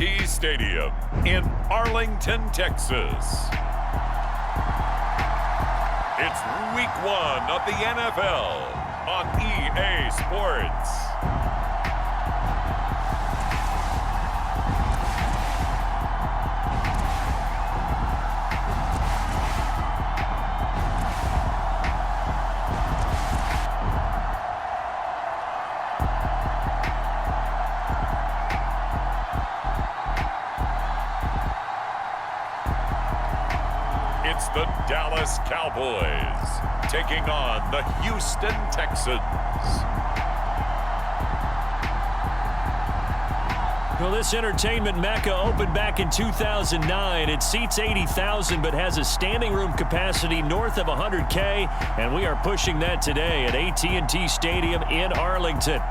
AT&T Stadium in Arlington, Texas. It's week 1 of the NFL on EA Sports. It's the Dallas Cowboys taking on the Houston Texans. Well, this entertainment mecca opened back in 2009. It seats 80,000 but has a standing room capacity north of 100K, and we are pushing that today at AT&T Stadium in Arlington.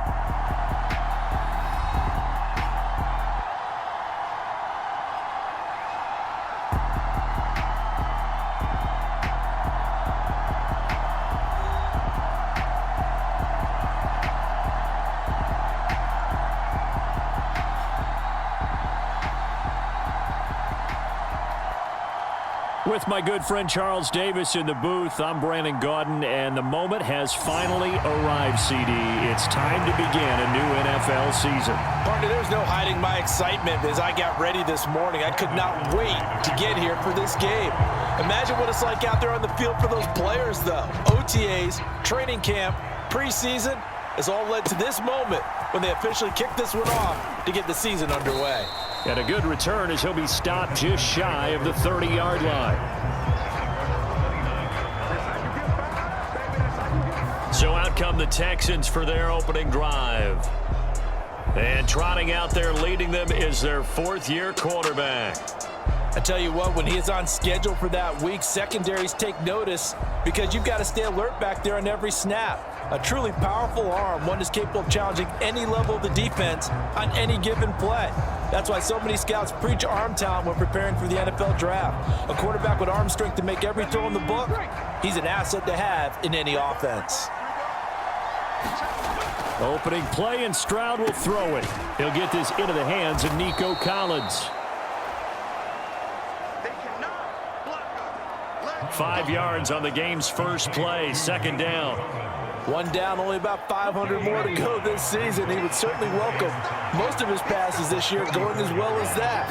With my good friend Charles Davis in the booth, I'm Brandon Gaudin, and the moment has finally arrived, CD. It's time to begin a new NFL season. Partner, there's no hiding my excitement as I got ready this morning. I could not wait to get here for this game. Imagine what it's like out there on the field for those players, though. OTAs, training camp, preseason has all led to this moment when they officially kick this one off to get the season underway. And a good return as he'll be stopped just shy of the 30-yard line. So out come the Texans for their opening drive. And trotting out there leading them is their fourth-year quarterback. I tell you what, when he is on schedule for that week, secondaries take notice because you've got to stay alert back there on every snap. A truly powerful arm, one is capable of challenging any level of the defense on any given play. That's why so many scouts preach arm talent when preparing for the NFL draft. A quarterback with arm strength to make every throw in the book, he's an asset to have in any offense. Opening play, and Stroud will throw it. He'll get this into the hands of Nico Collins. 5 yards on the game's first play, second down. One down, only about 500 more to go this season. He would certainly welcome most of his passes this year going as well as that.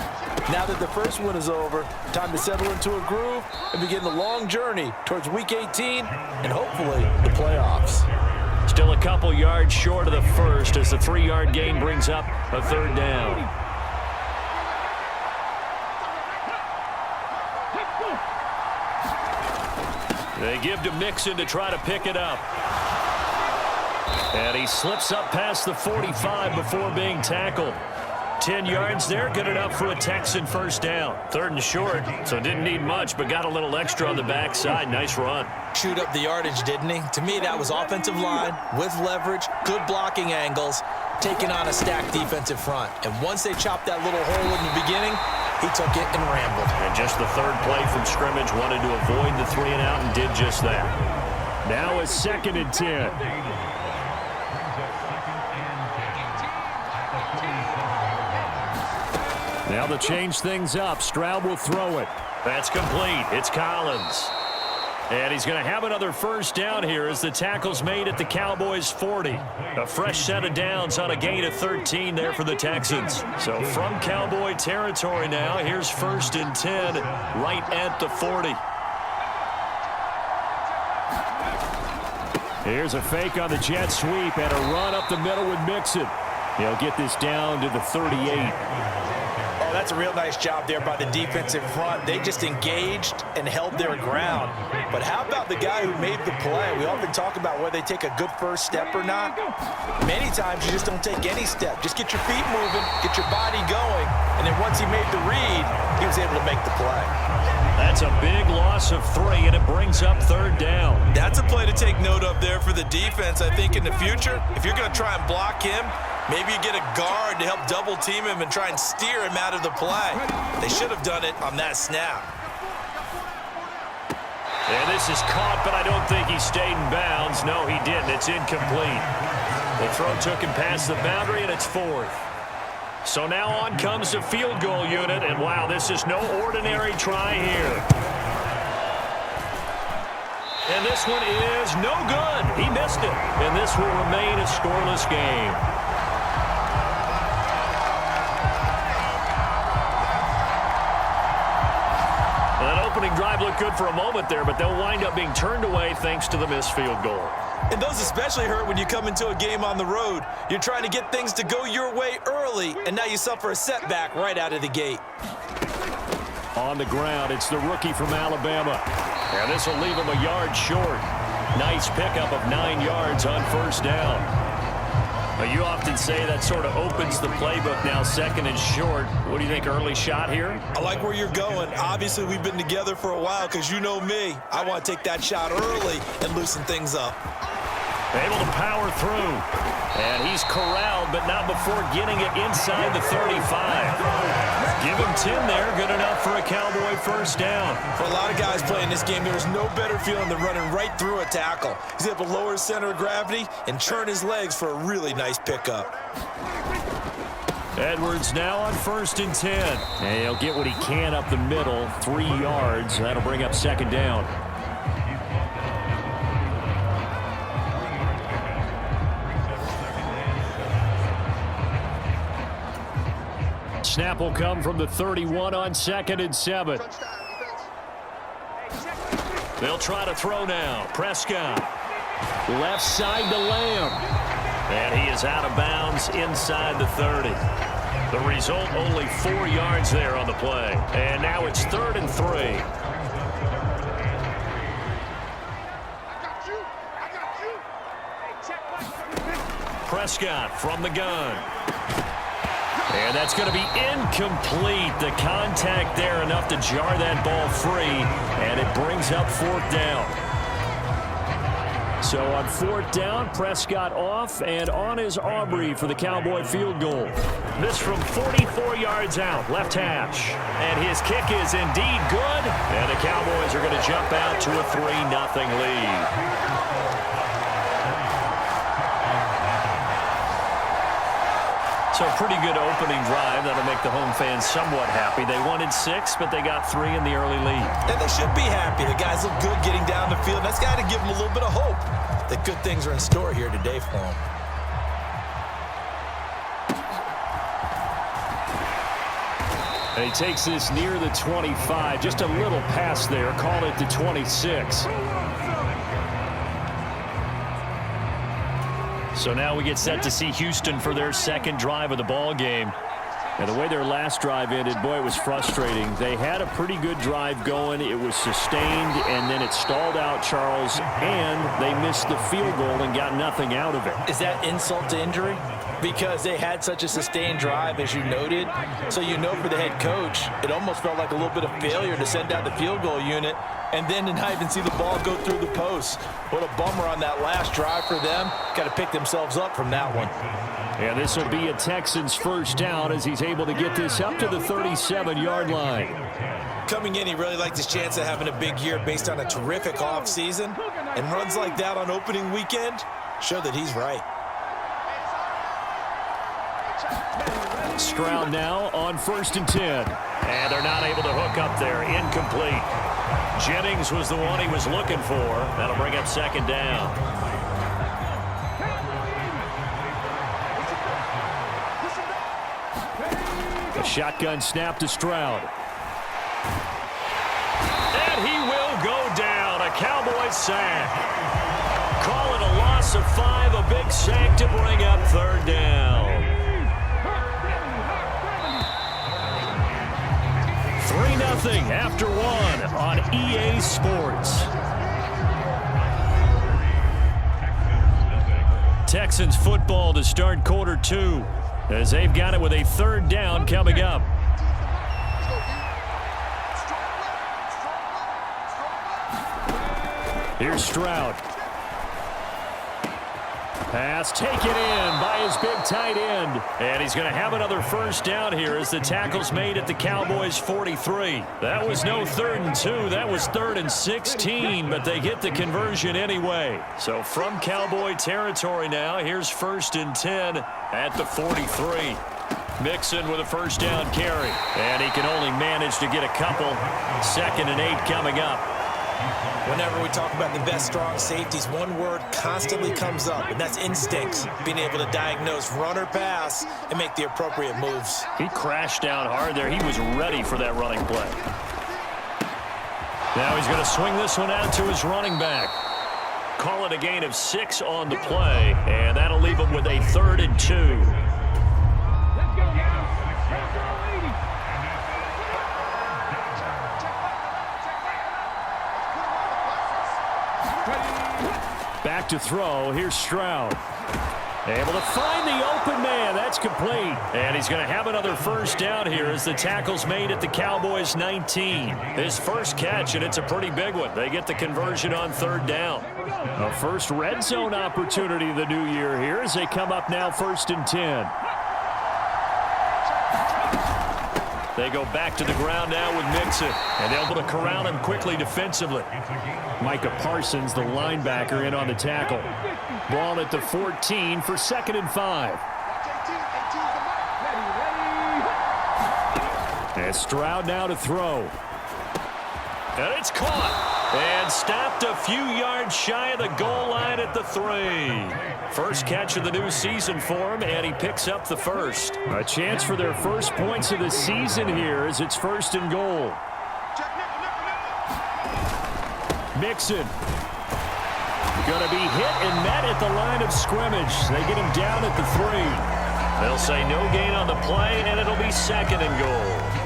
Now that the first one is over, time to settle into a groove and begin the long journey towards Week 18 and hopefully the playoffs. Still a couple yards short of the first as the 3-yard gain brings up a third down. They give to Mixon to try to pick it up. And he slips up past the 45 before being tackled. 10 yards there, good enough for a Texan first down. Third and short, so didn't need much, but got a little extra on the backside. Nice run. Chewed up the yardage, didn't he? To me, that was offensive line with leverage, good blocking angles, taking on a stacked defensive front. And once they chopped that little hole in the beginning, he took it and rambled. And just the third play from scrimmage, wanted to avoid the 3 and out and did just that. Now a 2nd and 10. Now to change things up, Stroud will throw it. That's complete. It's Collins. And he's going to have another first down here as the tackle's made at the Cowboys' 40. A fresh set of downs on a gain of 13 there for the Texans. So from Cowboy territory now, here's 1st and 10 right at the 40. Here's a fake on the jet sweep and a run up the middle with Mixon. He'll get this down to the 38. Oh, that's a real nice job there by the defensive front. They just engaged and held their ground. But how about the guy who made the play? We often talk about whether they take a good first step or not. Many times you just don't take any step. Just get your feet moving, get your body going, and then once he made the read, he was able to make the play. That's a big loss of 3, and it brings up 3rd down. That's a play to take note of there for the defense, I think, in the future. If you're going to try and block him, maybe you get a guard to help double team him and try and steer him out of the play. They should have done it on that snap. And this is caught, but I don't think he stayed in bounds. No, he didn't. It's incomplete. The throw took him past the boundary, and it's 4th. So now on comes the field goal unit, and wow, this is no ordinary try here. And this one is no good. He missed it, and this will remain a scoreless game. That opening drive looked good for a moment there, but they'll wind up being turned away thanks to the missed field goal. And those especially hurt when you come into a game on the road. You're trying to get things to go your way early, and now you suffer a setback right out of the gate. On the ground, it's the rookie from Alabama. And this will leave him a yard short. Nice pickup of 9 yards on first down. Now, you often say that sort of opens the playbook now, second and short. What do you think, early shot here? I like where you're going. Obviously, we've been together for a while because you know me. I want to take that shot early and loosen things up. Able to power through. And he's corralled, but not before getting it inside the 35. Give him 10 there. Good enough for a Cowboy first down. For a lot of guys playing this game, there is no better feeling than running right through a tackle. He's able to lower his center of gravity and churn his legs for a really nice pickup. Edwards now on first and 10. And he'll get what he can up the middle, 3 yards. That'll bring up second down. Snap will come from the 31 on second and 7. They'll try to throw now. Prescott. Left side to Lamb. And he is out of bounds inside the 30. The result, only 4 yards there on the play. And now it's 3rd and 3. Prescott from the gun. And that's going to be incomplete. The contact there enough to jar that ball free, and it brings up 4th down. So on 4th down, Prescott off, and on is Aubrey for the Cowboy field goal. This from 44 yards out, left hash. And his kick is indeed good, and the Cowboys are going to jump out to a 3-0 lead. So a pretty good opening drive. That'll make the home fans somewhat happy. They wanted 6, but they got 3 in the early lead. And they should be happy. The guys look good getting down the field. That's got to give them a little bit of hope that good things are in store here today for them. And he takes this near the 25. Just a little pass there. Call it the 26. So now we get set to see Houston for their second drive of the ball game. And the way their last drive ended, boy, it was frustrating. They had a pretty good drive going. It was sustained, and then it stalled out, Charles, and they missed the field goal and got nothing out of it. Is that insult to injury? Because they had such a sustained drive, as you noted. So you know for the head coach, it almost felt like a little bit of failure to send out the field goal unit and then to not even see the ball go through the post. What a bummer on that last drive for them. Got to pick themselves up from that one. And this will be a Texans first down as he's able to get this up to the 37-yard line. Coming in, he really liked his chance of having a big year based on a terrific offseason. And runs like that on opening weekend show that he's right. Stroud now on first and 10. And they're not able to hook up there. Incomplete. Jennings was the one he was looking for. That'll bring up second down. A shotgun snap to Stroud. And he will go down. A Cowboy sack. Call it a loss of 5. A big sack to bring up 3rd down. 3-0 after 1 on EA Sports. Texans football to start quarter 2 as they've got it with a 3rd down coming up. Here's Stroud. Pass taken in by his big tight end. And he's going to have another first down here as the tackle's made at the Cowboys 43. That was no 3rd and 2. That was 3rd and 16, but they get the conversion anyway. So from Cowboy territory now, here's 1st and 10 at the 43. Mixon with a first down carry. And he can only manage to get a couple. 2nd and 8 coming up. Whenever we talk about the best strong safeties, one word constantly comes up, and that's instincts. Being able to diagnose run or pass and make the appropriate moves. He crashed down hard there. He was ready for that running play. Now he's going to swing this one out to his running back. Call it a gain of 6 on the play, and that'll leave him with a 3rd and 2. Back to throw. Here's Stroud. Able to find the open man. That's complete. And he's going to have another first down here as the tackle's made at the Cowboys' 19. His first catch, and it's a pretty big one. They get the conversion on 3rd down. A first red zone opportunity of the new year here as they come up now 1st and 10. They go back to the ground now with Mixon, and they're able to corral him quickly defensively. Micah Parsons, the linebacker, in on the tackle. Ball at the 14 for 2nd and 5. And Stroud now to throw. And it's caught. And stopped a few yards shy of the goal line at the 3. First catch of the new season for him, and he picks up the first. A chance for their first points of the season here as it's 1st and goal. Mixon. Going to be hit and met at the line of scrimmage. They get him down at the 3. They'll say no gain on the play, and it'll be 2nd and goal.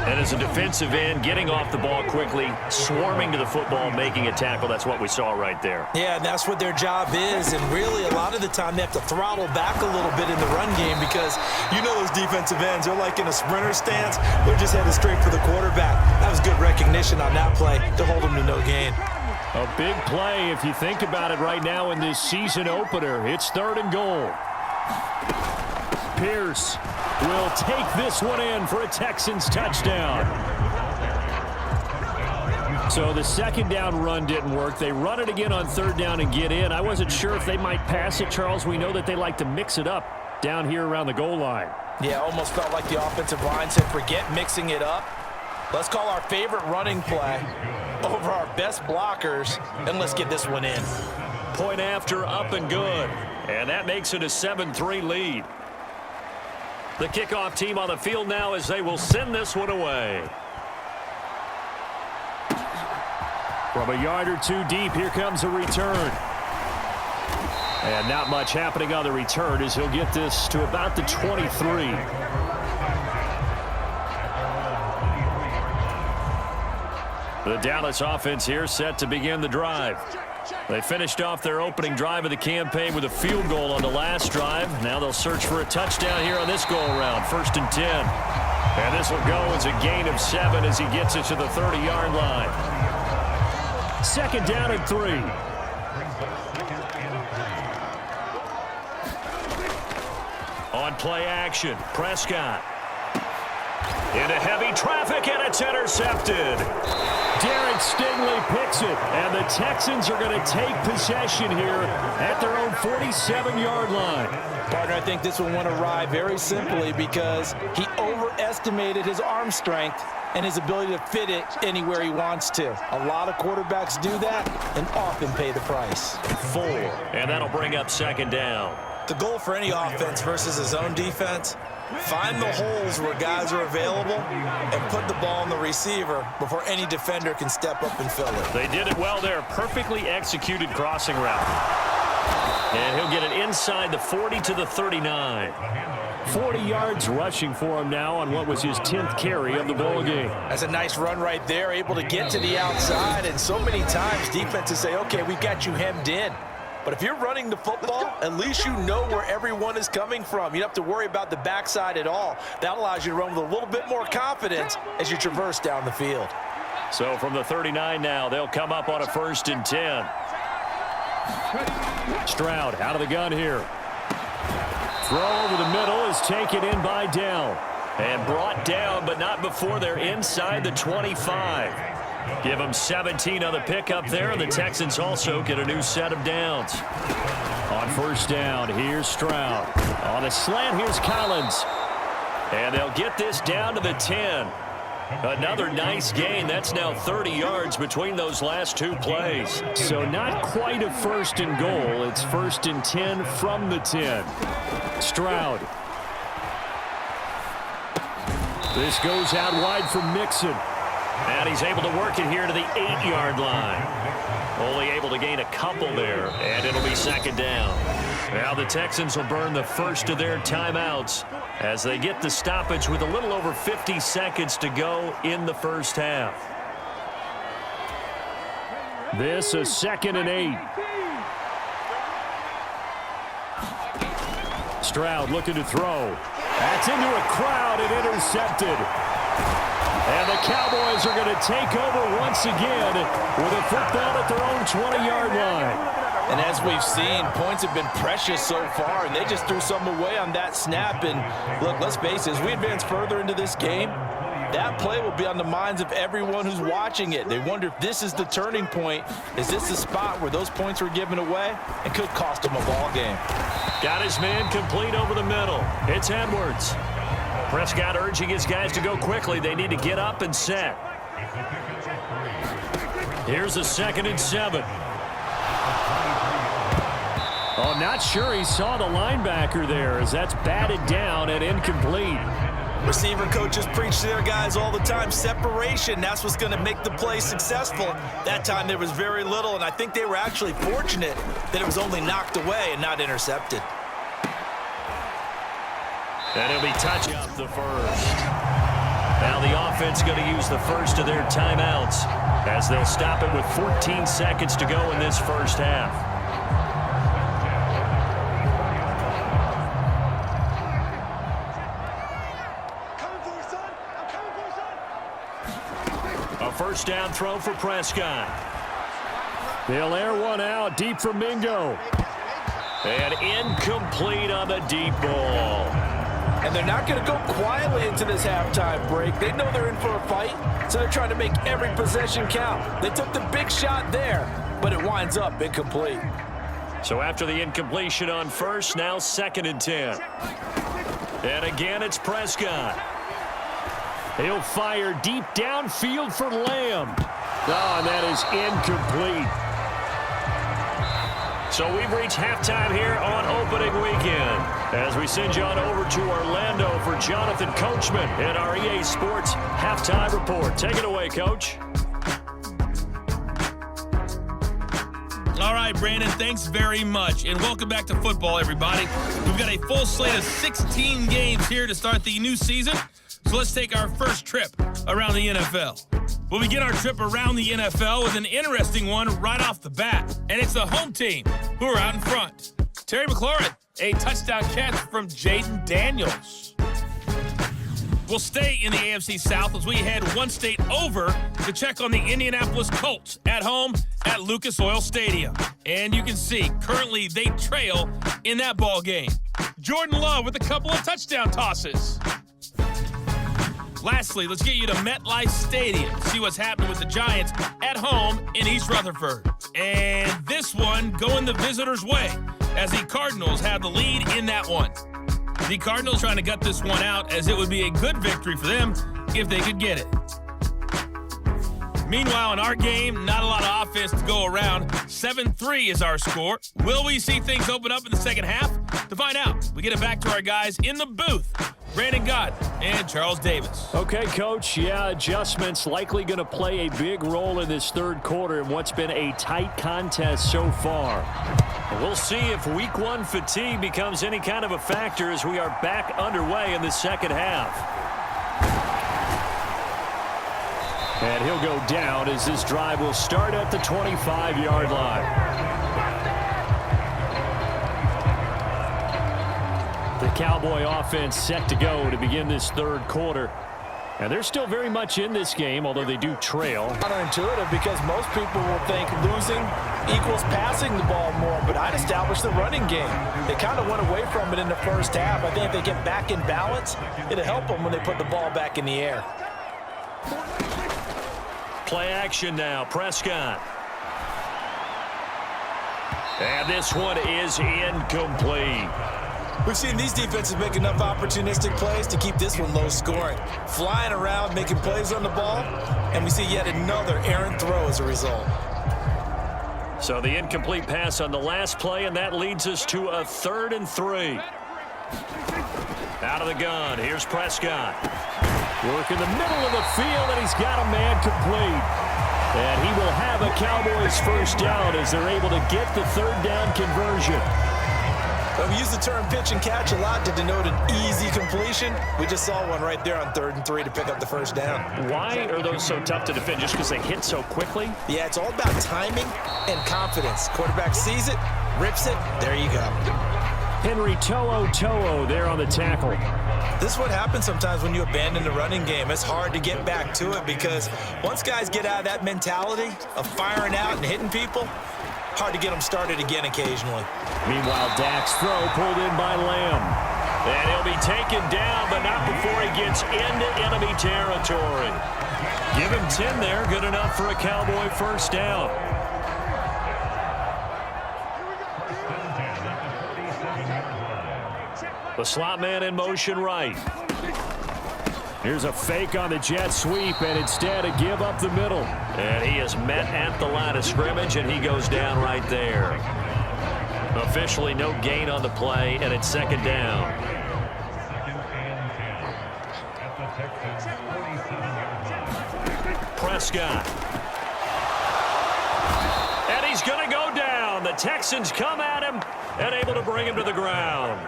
And as a defensive end, getting off the ball quickly, swarming to the football, making a tackle, that's what we saw right there. Yeah, and that's what their job is. And really, a lot of the time, they have to throttle back a little bit in the run game because you know those defensive ends, they're like in a sprinter stance. They're just headed straight for the quarterback. That was good recognition on that play to hold them to no gain. A big play if you think about it right now in this season opener. It's 3rd and goal. Pierce will take this one in for a Texans touchdown. So the 2nd down run didn't work. They run it again on 3rd down and get in. I wasn't sure if they might pass it, Charles. We know that they like to mix it up down here around the goal line. Yeah, almost felt like the offensive line said, forget mixing it up. Let's call our favorite running play over our best blockers, and let's get this one in. Point after, up and good. And that makes it a 7-3 lead. The kickoff team on the field now as they will send this one away. From a yard or 2 deep, here comes a return. And not much happening on the return as he'll get this to about the 23. The Dallas offense here set to begin the drive. They finished off their opening drive of the campaign with a field goal on the last drive. Now they'll search for a touchdown here on this go-around, 1st and 10. And this will go as a gain of 7 as he gets it to the 30-yard line. 2nd down and 3. On play action, Prescott. Into heavy traffic, and it's intercepted. Derek Stingley picks it, and the Texans are going to take possession here at their own 47-yard line. Partner, I think this one went awry very simply because he overestimated his arm strength and his ability to fit it anywhere he wants to. A lot of quarterbacks do that and often pay the price. 4, and that'll bring up 2nd down. The goal for any offense versus his own defense, find the holes where guys are available and put the ball on the receiver before any defender can step up and fill it. They did it well there. Perfectly executed crossing route. And he'll get it inside the 40 to the 39. 40 yards rushing for him now on what was his 10th carry of the ball game. That's a nice run right there, able to get to the outside. And so many times defenses say, okay, we've got you hemmed in. But if you're running the football, at least you know where everyone is coming from. You don't have to worry about the backside at all. That allows you to run with a little bit more confidence as you traverse down the field. So from the 39 now, they'll come up on a 1st and 10. Stroud out of the gun here. Throw over the middle is taken in by Dell. And brought down, but not before they're inside the 25. Give them 17 on the pickup there, and the Texans also get a new set of downs. On first down, here's Stroud. On a slant, here's Collins. And they'll get this down to the 10. Another nice gain. That's now 30 yards between those last two plays. So not quite a first and goal. It's first and 10 from the 10. Stroud. This goes out wide for Mixon. And he's able to work it here to the 8-yard line. Only able to gain a couple there, and it'll be second down. Now the Texans will burn the first of their timeouts as they get the stoppage with a little over 50 seconds to go in the first half. This is 2nd and 8. Stroud looking to throw. That's into a crowd and intercepted. And the Cowboys are going to take over once again with a football at their own 20-yard line. And as we've seen, points have been precious so far, and they just threw some away on that snap. And look, let's face it, as we advance further into this game, that play will be on the minds of everyone who's watching it. They wonder if this is the turning point. Is this the spot where those points were given away? It could cost them a ball game. Got his man complete over the middle. It's Edwards. Prescott urging his guys to go quickly. They need to get up and set. Here's a 2nd and 7. Oh, not sure he saw the linebacker there as that's batted down and incomplete. Receiver coaches preach to their guys all the time. Separation, that's what's going to make the play successful. That time there was very little, and I think they were actually fortunate that it was only knocked away and not intercepted. And it'll be touch up the first. Now the offense going to use the first of their timeouts as they'll stop it with 14 seconds to go in this first half. A first down throw for Prescott. They'll air one out deep for Mingo. And incomplete on the deep ball. And they're not going to go quietly into this halftime break. They know they're in for a fight, so they're trying to make every possession count. They took the big shot there, but it winds up incomplete. So after the incompletion on first, now 2nd and 10. And again, it's Prescott. He'll fire deep downfield for Lamb. Oh, and that is incomplete. So we've reached halftime here on opening weekend as we send you on over to Orlando for Jonathan Coachman in our EA Sports Halftime Report. Take it away, Coach. All right, Brandon, thanks very much. And welcome back to football, everybody. We've got a full slate of 16 games here to start the new season. So let's take our first trip around the NFL. We'll begin our trip around the NFL with an interesting one right off the bat. And it's the home team who are out in front. Terry McLaurin, a touchdown catch from Jaden Daniels. We'll stay in the AFC South as we head one state over to check on the Indianapolis Colts at home at Lucas Oil Stadium. And you can see, currently they trail in that ball game. Jordan Love with a couple of touchdown tosses. Lastly, let's get you to MetLife Stadium, see what's happening with the Giants at home in East Rutherford. And this one going the visitors' way as the Cardinals have the lead in that one. The Cardinals trying to gut this one out as it would be a good victory for them if they could get it. Meanwhile, in our game, not a lot of offense to go around. 7-3 is our score. Will we see things open up in the second half? To find out, we get it back to our guys in the booth, Brandon Gott and Charles Davis. Okay, Coach. Yeah, adjustments likely going to play a big role in this third quarter in what's been a tight contest so far. We'll see if week one fatigue becomes any kind of a factor as we are back underway in the second half. And he'll go down as this drive will start at the 25-yard line. The Cowboy offense set to go to begin this third quarter. And they're still very much in this game, although they do trail. Counterintuitive because most people will think losing equals passing the ball more, but I'd establish the running game. They kind of went away from it in the first half. I think if they get back in balance, it'll help them when they put the ball back in the air. Play action now, Prescott. And this one is incomplete. We've seen these defenses make enough opportunistic plays to keep this one low scoring. Flying around, making plays on the ball, and we see yet another errant throw as a result. So the incomplete pass on the last play, and that leads us to a 3rd and 3. Out of the gun, here's Prescott. Work in the middle of the field, and he's got a man complete. And he will have a Cowboys first down as they're able to get the 3rd down conversion. We use the term pitch and catch a lot to denote an easy completion. We just saw one right there on 3rd and 3 to pick up the first down. Why are those so tough to defend? Just because they hit so quickly? Yeah, it's all about timing and confidence. Quarterback sees it, rips it, there you go. Henry To'o there on the tackle. This is what happens sometimes when you abandon the running game. It's hard to get back to it because once guys get out of that mentality of firing out and hitting people, hard to get them started again occasionally. Meanwhile, Dak's throw pulled in by Lamb. And he'll be taken down, but not before he gets into enemy territory. Give him 10 there, good enough for a Cowboy first down. The slot man in motion right. Here's a fake on the jet sweep, and instead a give up the middle. And he is met at the line of scrimmage, and he goes down right there. Officially no gain on the play, and it's 2nd down. Prescott. And he's going to go down. The Texans come at him and able to bring him to the ground.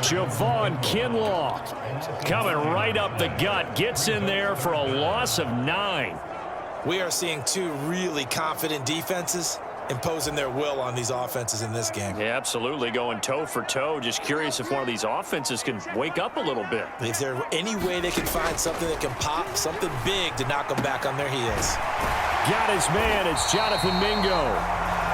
Javon Kinlaw coming right up the gut, gets in there for a loss of 9. We are seeing two really confident defenses imposing their will on these offenses in this game. Yeah, absolutely, going toe for toe. Just curious if one of these offenses can wake up a little bit. Is there any way they can find something that can pop, something big to knock them back on their heels? Got his man, it's Jonathan Mingo.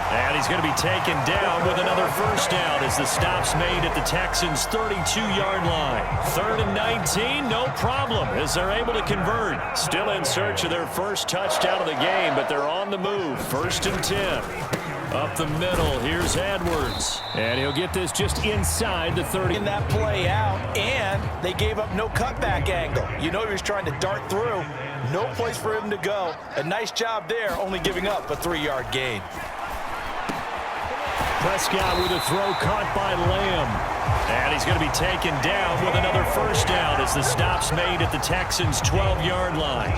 And he's going to be taken down with another first down as the stop's made at the Texans' 32-yard line. 3rd and 19, no problem as they're able to convert. Still in search of their first touchdown of the game, but they're on the move. 1st and 10. Up the middle, here's Edwards. And he'll get this just inside the 30. In that play out, and they gave up no cutback angle. You know he was trying to dart through. No place for him to go. A nice job there, only giving up a 3-yard gain. Prescott with a throw caught by Lamb. And he's going to be taken down with another first down as the stop's made at the Texans' 12-yard line.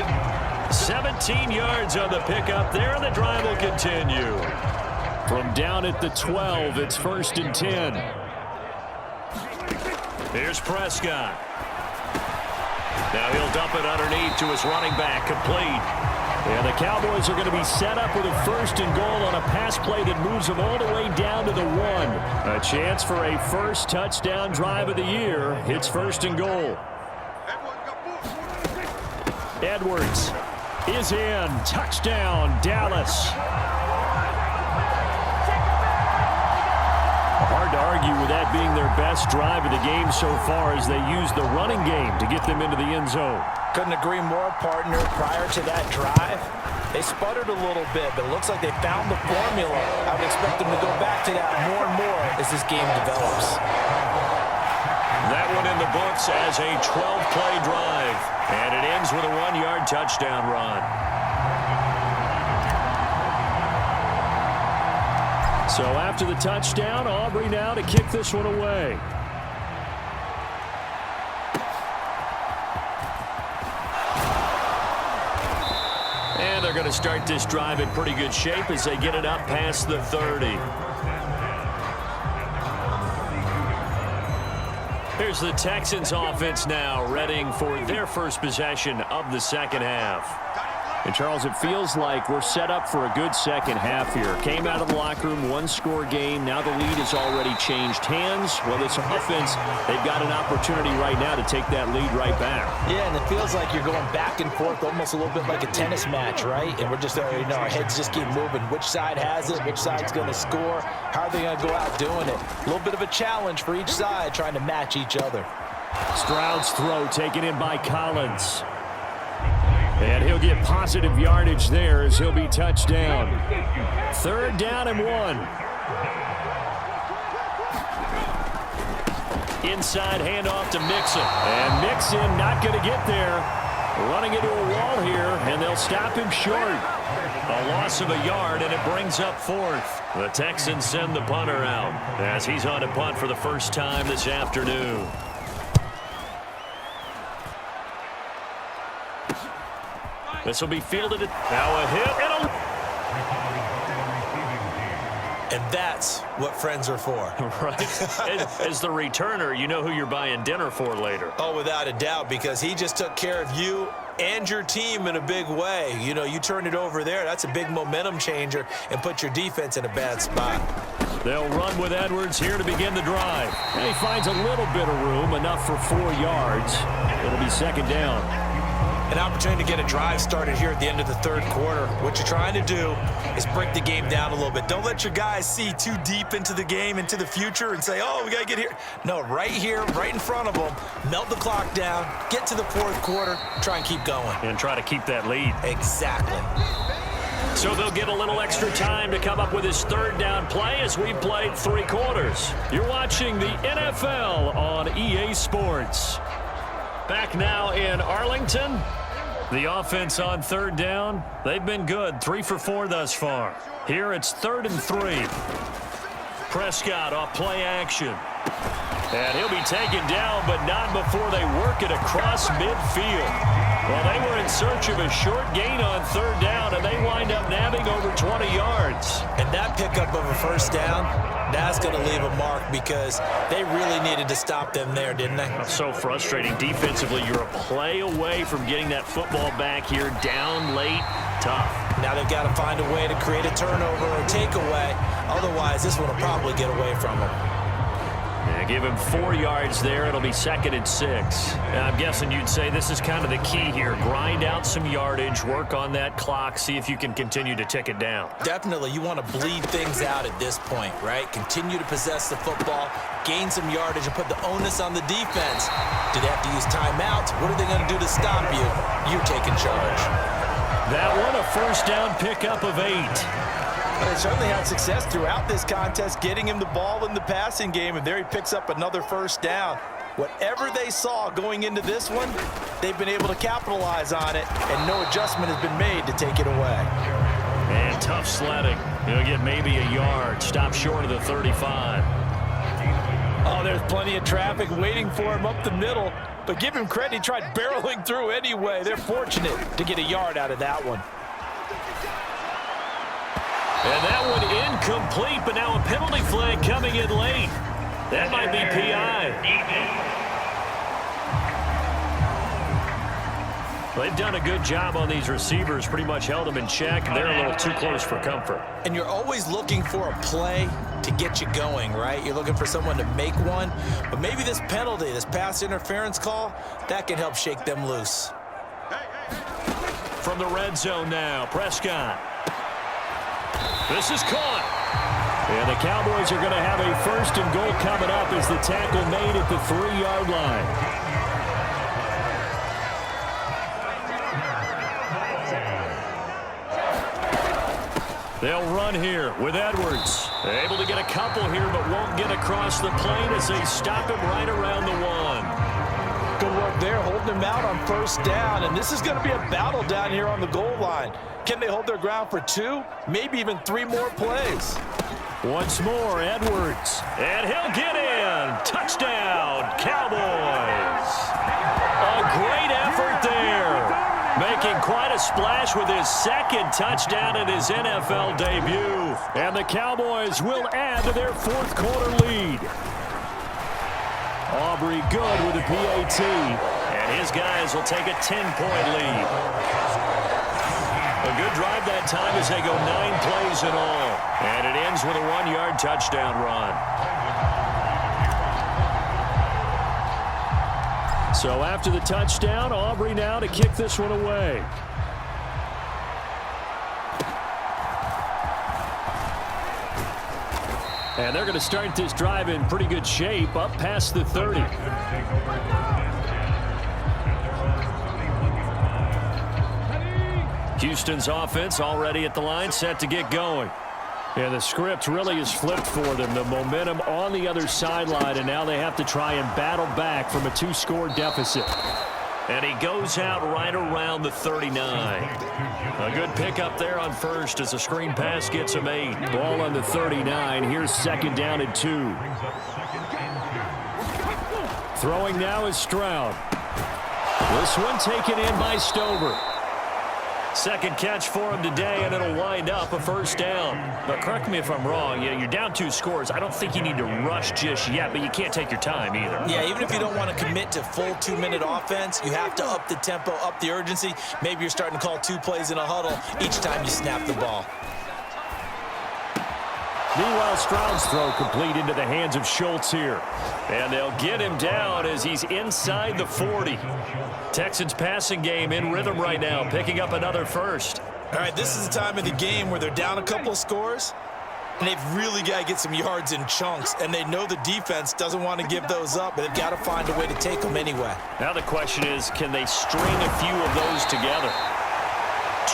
17 yards on the pickup there, and the drive will continue. From down at the 12, it's 1st and 10. Here's Prescott. Now he'll dump it underneath to his running back, complete. And the Cowboys are going to be set up with a 1st and goal on a pass play that moves them all the way down to the 1. A chance for a first touchdown drive of the year. It's 1st and goal. Edwards is in. Touchdown, Dallas. Hard to argue with that being their best drive of the game so far as they use the running game to get them into the end zone. Couldn't agree more, partner. Prior to that drive, they sputtered a little bit, but it looks like they found the formula. I would expect them to go back to that more and more as this game develops. That one in the books as a 12-play drive, and it ends with a 1-yard touchdown run. So after the touchdown, Aubrey now to kick this one away. And they're going to start this drive in pretty good shape as they get it up past the 30. Here's the Texans offense now, readying for their first possession of the second half. And, Charles, it feels like we're set up for a good second half here. Came out of the locker room, 1-score game. Now the lead has already changed hands. Well, this offense, they've got an opportunity right now to take that lead right back. Yeah, and it feels like you're going back and forth almost a little bit like a tennis match, right? And we're just, our heads just keep moving. Which side has it? Which side's going to score? How are they going to go out doing it? A little bit of a challenge for each side trying to match each other. Stroud's throw taken in by Collins. And he'll get positive yardage there as he'll be touched down. 3rd down and 1. Inside handoff to Mixon. And Mixon not going to get there. Running into a wall here, and they'll stop him short. A loss of a yard, and it brings up fourth. The Texans send the punter out as he's on to punt for the first time this afternoon. This will be fielded. Now a hit and a... And that's what friends are for. Right. As the returner, you know who you're buying dinner for later. Oh, without a doubt, because he just took care of you and your team in a big way. You know, you turn it over there, that's a big momentum changer and put your defense in a bad spot. They'll run with Edwards here to begin the drive. And he finds a little bit of room, enough for 4 yards. It'll be second down. An opportunity to get a drive started here at the end of the third quarter. What you're trying to do is break the game down a little bit. Don't let your guys see too deep into the game, into the future, and say, oh, we got to get here. No, right here, right in front of them, melt the clock down, get to the fourth quarter, try and keep going. And try to keep that lead. Exactly. So they'll get a little extra time to come up with his third down play as we've played 3 quarters. You're watching the NFL on EA Sports. Back now in Arlington. The offense on third down, they've been good. 3 for 4 thus far. Here it's 3rd and 3. Prescott off play action. And he'll be taken down, but not before they work it across midfield. Well, they were in search of a short gain on third down, and they wind up nabbing over 20 yards. And that pickup of a first down, that's going to leave a mark because they really needed to stop them there, didn't they? So frustrating. Defensively, you're a play away from getting that football back here. Down late, tough. Now they've got to find a way to create a turnover or takeaway. Otherwise, this one will probably get away from them. Yeah, give him 4 yards there. It'll be 2nd and 6. I'm guessing you'd say this is kind of the key here. Grind out some yardage, work on that clock, see if you can continue to tick it down. Definitely. You want to bleed things out at this point, right? Continue to possess the football, gain some yardage, and put the onus on the defense. Do they have to use timeouts? What are they going to do to stop you? You're taking charge. That one, a first down pickup of 8. They certainly had success throughout this contest, getting him the ball in the passing game, and there he picks up another first down. Whatever they saw going into this one, they've been able to capitalize on it, and no adjustment has been made to take it away. And tough sledding. He'll get maybe a yard. Stop short of the 35. Oh, there's plenty of traffic waiting for him up the middle, but give him credit, he tried barreling through anyway. They're fortunate to get a yard out of that one. And that one incomplete, but now a penalty flag coming in late. That might be PI. They've done a good job on these receivers, pretty much held them in check. They're a little too close for comfort. And you're always looking for a play to get you going, right? You're looking for someone to make one. But maybe this penalty, this pass interference call, that can help shake them loose. From the red zone now, Prescott. This is caught. And the Cowboys are going to have a 1st and goal coming up as the tackle made at the 3-yard line. They'll run here with Edwards. Able to get a couple here, but won't get across the plane as they stop him right around the 1. Good work there, holding him out on first down. And this is going to be a battle down here on the goal line. Can they hold their ground for 2, maybe even 3 more plays? Once more, Edwards. And he'll get in. Touchdown, Cowboys. A great effort there. Making quite a splash with his 2nd touchdown in his NFL debut. And the Cowboys will add to their 4th quarter lead. Aubrey good with the PAT. And his guys will take a 10-point lead. A good drive that time as they go 9 plays in all. And it ends with a 1-yard touchdown run. So after the touchdown, Aubrey now to kick this one away. And they're going to start this drive in pretty good shape, up past the 30. Houston's offense already at the line, set to get going. Yeah, the script really is flipped for them. The momentum on the other sideline, and now they have to try and battle back from a 2-score deficit. And he goes out right around the 39. A good pickup there on first as the screen pass gets him 8. Ball on the 39. Here's 2nd down and 2. Throwing now is Stroud. This one taken in by Stover. Second catch for him today, and it'll wind up a 1st down. But correct me if I'm wrong. Yeah, you're down 2 scores. I don't think you need to rush just yet, but you can't take your time either. Yeah, even if you don't want to commit to full 2-minute offense, you have to up the tempo, up the urgency. Maybe you're starting to call 2 plays in a huddle each time you snap the ball. Meanwhile, Stroud's throw complete into the hands of Schultz here. And they'll get him down as he's inside the 40. Texans passing game in rhythm right now, picking up another 1st. All right, this is the time of the game where they're down a couple of scores, and they've really got to get some yards in chunks, and they know the defense doesn't want to give those up, but they've got to find a way to take them anyway. Now the question is, can they string a few of those together?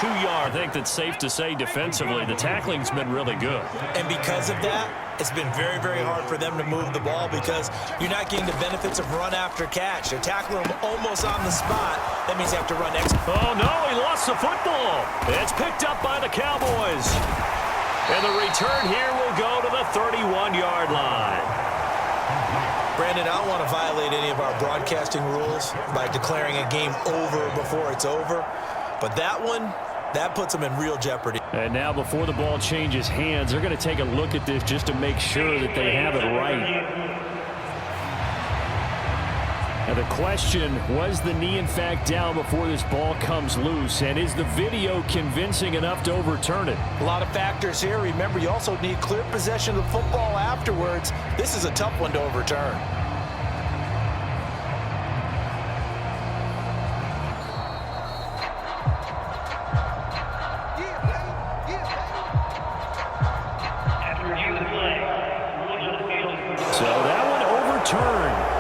2 yards, I think that's safe to say defensively. The tackling's been really good. And because of that, it's been very, very hard for them to move the ball because you're not getting the benefits of run after catch. They're tackling them almost on the spot. That means you have to run extra. Oh, no, he lost the football. It's picked up by the Cowboys. And the return here will go to the 31-yard line. Brandon, I don't want to violate any of our broadcasting rules by declaring a game over before it's over. But that one, that puts them in real jeopardy. And now before the ball changes hands, they're going to take a look at this just to make sure that they have it right. Now the question, was the knee in fact down before this ball comes loose? And is the video convincing enough to overturn it? A lot of factors here. Remember, you also need clear possession of the football afterwards. This is a tough one to overturn.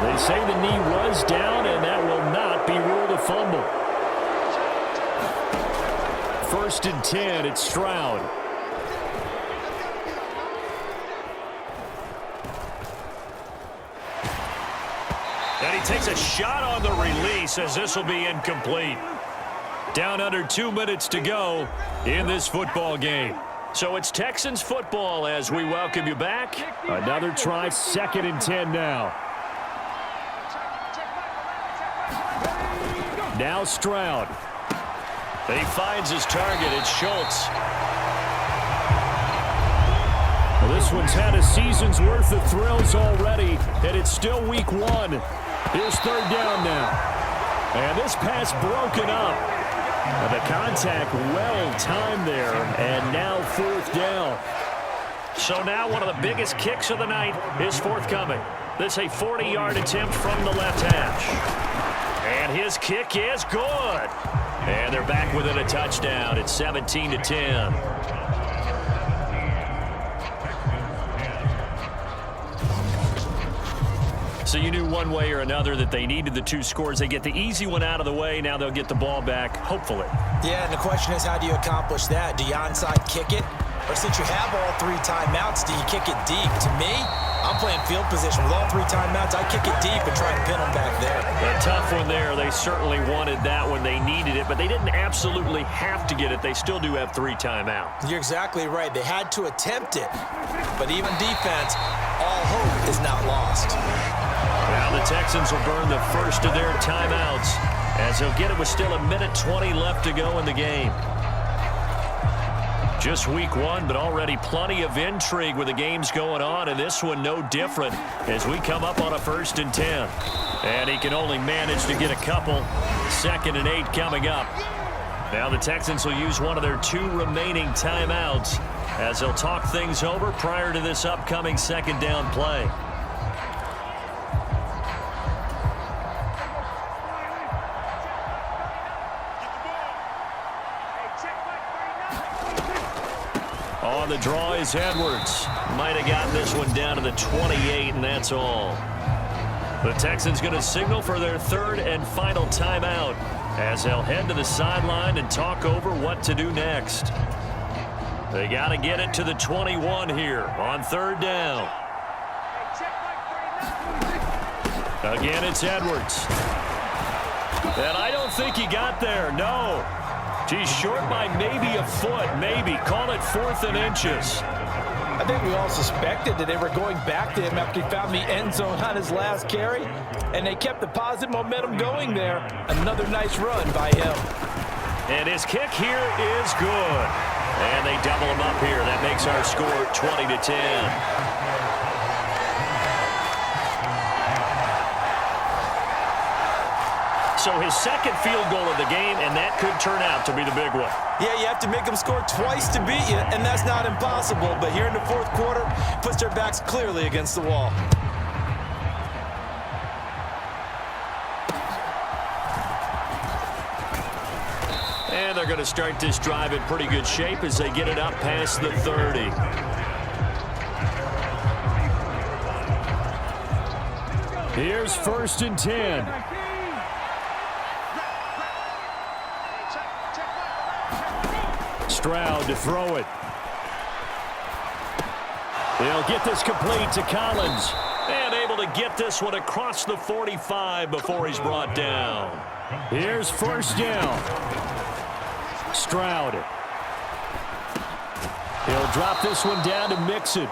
They say the knee was down, and that will not be ruled a fumble. 1st and 10, it's Stroud. And he takes a shot on the release as this will be incomplete. Down under 2 minutes to go in this football game. So it's Texans football as we welcome you back. Another try, 2nd and 10 now. Now Stroud. He finds his target. It's Schultz. Well, this one's had a season's worth of thrills already, and it's still week 1. Here's 3rd down now. And this pass broken up. And the contact well timed there, and now 4th down. So now one of the biggest kicks of the night is forthcoming. This a 40-yard attempt from the left hash. And his kick is good. And they're back within a touchdown. It's 17-10. So you knew one way or another that they needed the 2 scores. They get the easy one out of the way. Now they'll get the ball back, hopefully. Yeah, and the question is, how do you accomplish that? Do you onside kick it? Or since you have all 3 timeouts, do you kick it deep? To me, I'm playing field position. With all 3 timeouts, I kick it deep and try and pin them back there. A tough one there. They certainly wanted that when they needed it, but they didn't absolutely have to get it. They still do have 3 timeouts. You're exactly right. They had to attempt it. But even defense, all hope is not lost. Now the Texans will burn the first of their timeouts as they'll get it with still 1:20 left to go in the game. Just week 1, but already plenty of intrigue with the games going on, and this one no different as we come up on a 1st and 10. And he can only manage to get a couple. 2nd and 8 coming up. Now the Texans will use one of their 2 remaining timeouts as they'll talk things over prior to this upcoming 2nd down play. On the draw is Edwards. Might have gotten this one down to the 28, and that's all. The Texans going to signal for their 3rd and final timeout as they'll head to the sideline and talk over what to do next. They got to get it to the 21 here on third down. Again, it's Edwards. And I don't think he got there, no. He's short by maybe a foot, maybe. Call it 4th and inches. I think we all suspected that they were going back to him after he found the end zone on his last carry, and they kept the positive momentum going there. Another nice run by him. And his kick here is good. And they double him up here. That makes our score 20-10. So his second field goal of the game, and that could turn out to be the big one. Yeah, you have to make them score twice to beat you, and that's not impossible. But here in the fourth quarter, puts their backs clearly against the wall. And they're going to start this drive in pretty good shape as they get it up past the 30. Here's 1st and 10. Stroud to throw it. They'll get this complete to Collins. And able to get this one across the 45 before he's brought down. Here's 1st down. Stroud. He'll drop this one down to Mixon.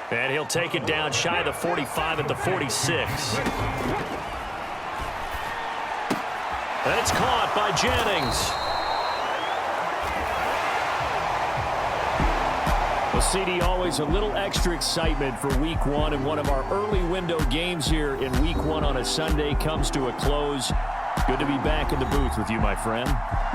And he'll take it down shy of the 45 at the 46. And it's caught by Jennings. Well, CD, always a little extra excitement for Week 1, and one of our early window games here in Week 1 on a Sunday comes to a close. Good to be back in the booth with you, my friend.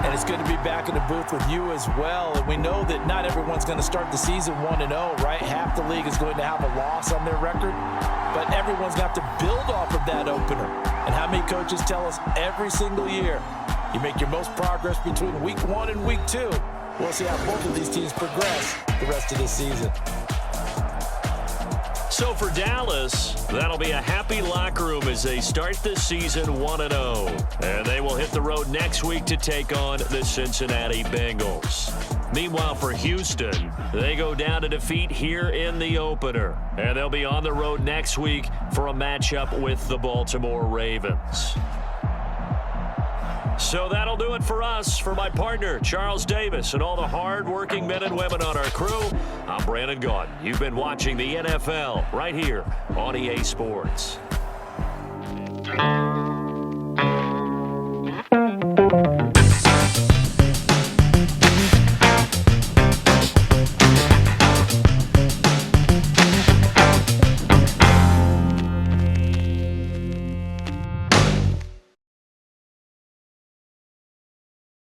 And it's good to be back in the booth with you as well. And we know that not everyone's going to start the season 1-0, right? Half the league is going to have a loss on their record. But everyone's got to build off of that opener. And how many coaches tell us every single year, you make your most progress between Week 1 and Week 2. We'll see how both of these teams progress the rest of this season. So for Dallas, that'll be a happy locker room as they start this season 1-0. And they will hit the road next week to take on the Cincinnati Bengals. Meanwhile, for Houston, they go down to defeat here in the opener. And they'll be on the road next week for a matchup with the Baltimore Ravens. So that'll do it for us. For my partner, Charles Davis, and all the hard-working men and women on our crew, I'm Brandon Gaudin. You've been watching the NFL right here on EA Sports.